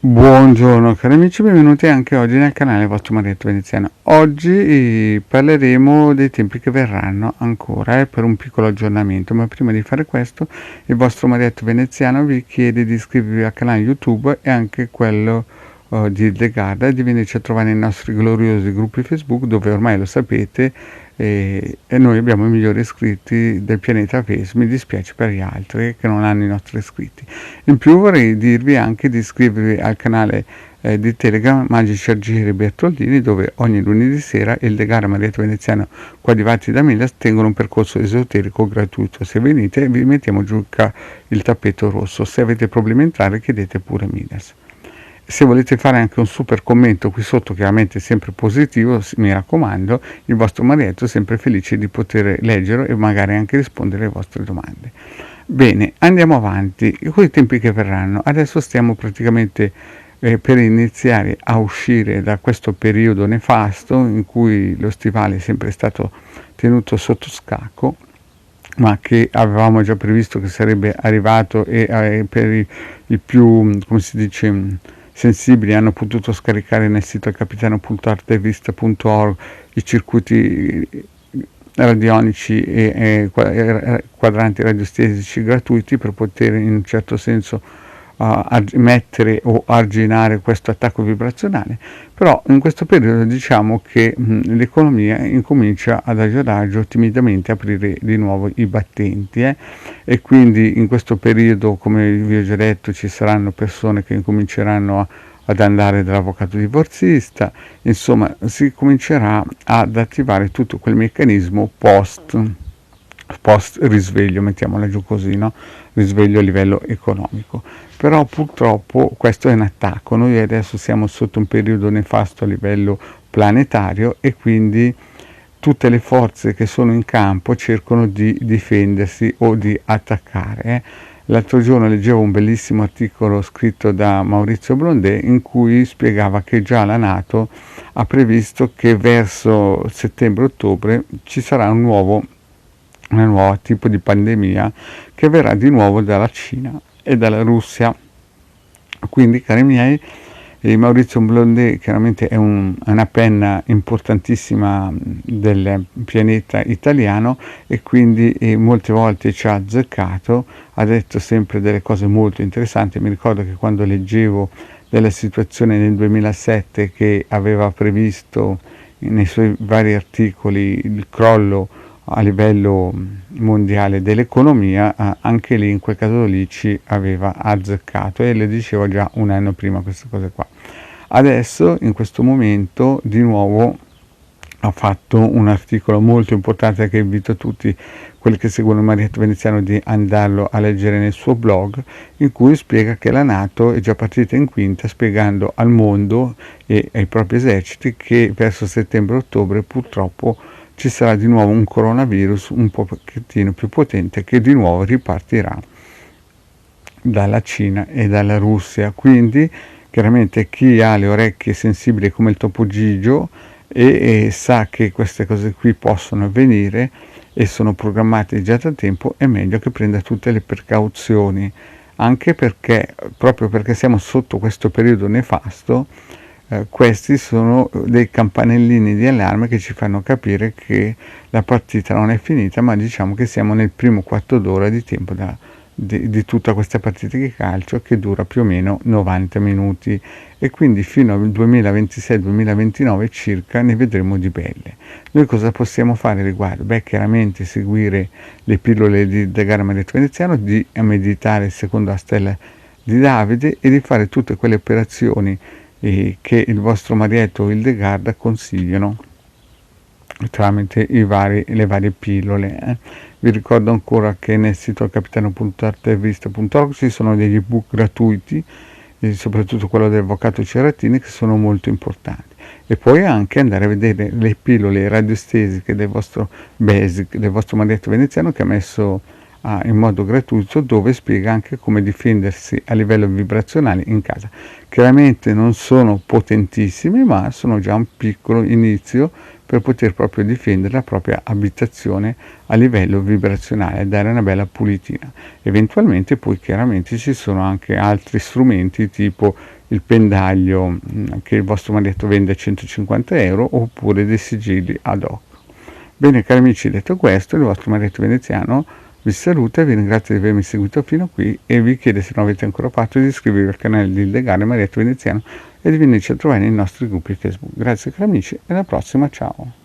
Buongiorno cari amici, benvenuti anche oggi nel canale vostro Marietto Veneziano. Oggi parleremo dei tempi che verranno ancora per un piccolo aggiornamento, ma prima di fare questo il vostro Marietto Veneziano vi chiede di iscrivervi al canale YouTube e anche quello di The Garda e di venirci a trovare nei nostri gloriosi gruppi Facebook, dove ormai lo sapete e noi abbiamo i migliori iscritti del pianeta Face. Mi dispiace per gli altri che non hanno i nostri iscritti. In più vorrei dirvi anche di iscrivervi al canale di Telegram Magici Argiri Bertoldini, dove ogni lunedì sera il De Gara Marietto Veneziano coadiuvati da Milas tengono un percorso esoterico gratuito. Se venite vi mettiamo giù il tappeto rosso. Se avete problemi a entrare chiedete pure Milas. Se volete fare anche un super commento qui sotto, chiaramente sempre positivo, mi raccomando, il vostro Marietto è sempre felice di poter leggere e magari anche rispondere alle vostre domande. Bene, andiamo avanti con i tempi che verranno. Adesso stiamo praticamente per iniziare a uscire da questo periodo nefasto in cui lo stivale è sempre stato tenuto sotto scacco, ma che avevamo già previsto che sarebbe arrivato e per i più, come si dice, sensibili hanno potuto scaricare nel sito capitano.artevista.org i circuiti radionici e quadranti radiostesici gratuiti per poter in un certo senso mettere o arginare questo attacco vibrazionale. Però in questo periodo diciamo che l'economia incomincia ad agio ad agio timidamente aprire di nuovo i battenti e quindi in questo periodo, come vi ho già detto, ci saranno persone che incominceranno ad andare dall'avvocato divorzista, insomma si comincerà ad attivare tutto quel meccanismo post risveglio, mettiamola giù così, no? Risveglio a livello economico. Però purtroppo questo è un attacco, noi adesso siamo sotto un periodo nefasto a livello planetario e quindi tutte le forze che sono in campo cercano di difendersi o di attaccare. L'altro giorno leggevo un bellissimo articolo scritto da Maurizio Blondet in cui spiegava che già la NATO ha previsto che verso settembre-ottobre ci sarà un nuovo tipo di pandemia che verrà di nuovo dalla Cina e dalla Russia. Quindi, cari miei, Maurizio Blondet chiaramente è una penna importantissima del pianeta italiano e quindi molte volte ci ha azzeccato, ha detto sempre delle cose molto interessanti. Mi ricordo che quando leggevo della situazione nel 2007 che aveva previsto nei suoi vari articoli il crollo a livello mondiale dell'economia, anche lì in quel caso lì ci aveva azzeccato e le dicevo già un anno prima queste cose qua. Adesso in questo momento di nuovo ha fatto un articolo molto importante che invito tutti quelli che seguono il Marietto Veneziano di andarlo a leggere nel suo blog, in cui spiega che la NATO è già partita in quinta spiegando al mondo e ai propri eserciti che verso settembre-ottobre purtroppo ci sarà di nuovo un coronavirus un pochettino più potente che di nuovo ripartirà dalla Cina e dalla Russia. Quindi chiaramente chi ha le orecchie sensibili come il topo Gigio e sa che queste cose qui possono avvenire e sono programmate già da tempo, è meglio che prenda tutte le precauzioni, anche perché proprio perché siamo sotto questo periodo nefasto. Questi sono dei campanellini di allarme che ci fanno capire che la partita non è finita, ma diciamo che siamo nel primo quarto d'ora di tempo di tutta questa partita di calcio che dura più o meno 90 minuti e quindi fino al 2026-2029 circa ne vedremo di belle. Noi cosa possiamo fare riguardo? Beh, chiaramente seguire le pillole di De Gara Marietto Veneziano, di meditare secondo la stella di Davide e di fare tutte quelle operazioni che il vostro Marietto o il De Garda consigliano tramite le varie pillole. Vi ricordo ancora che nel sito capitano.artevista.org ci sono degli ebook gratuiti, soprattutto quello dell'avvocato Ceratini, che sono molto importanti. E poi anche andare a vedere le pillole radiostesiche del vostro Basic, del vostro Marietto Veneziano, che ha messo in modo gratuito, dove spiega anche come difendersi a livello vibrazionale in casa. Chiaramente non sono potentissime, ma sono già un piccolo inizio per poter proprio difendere la propria abitazione a livello vibrazionale e dare una bella pulitina. Eventualmente poi chiaramente ci sono anche altri strumenti tipo il pendaglio che il vostro marietto vende a 150 euro, oppure dei sigilli ad hoc. Bene cari amici, detto questo, il vostro marietto veneziano vi saluta, vi ringrazio di avermi seguito fino a qui e vi chiede, se non avete ancora fatto, di iscrivervi al canale di Illegale Marietto Veneziano e di venirci a trovare nei nostri gruppi Facebook. Grazie cari amici e alla prossima, ciao!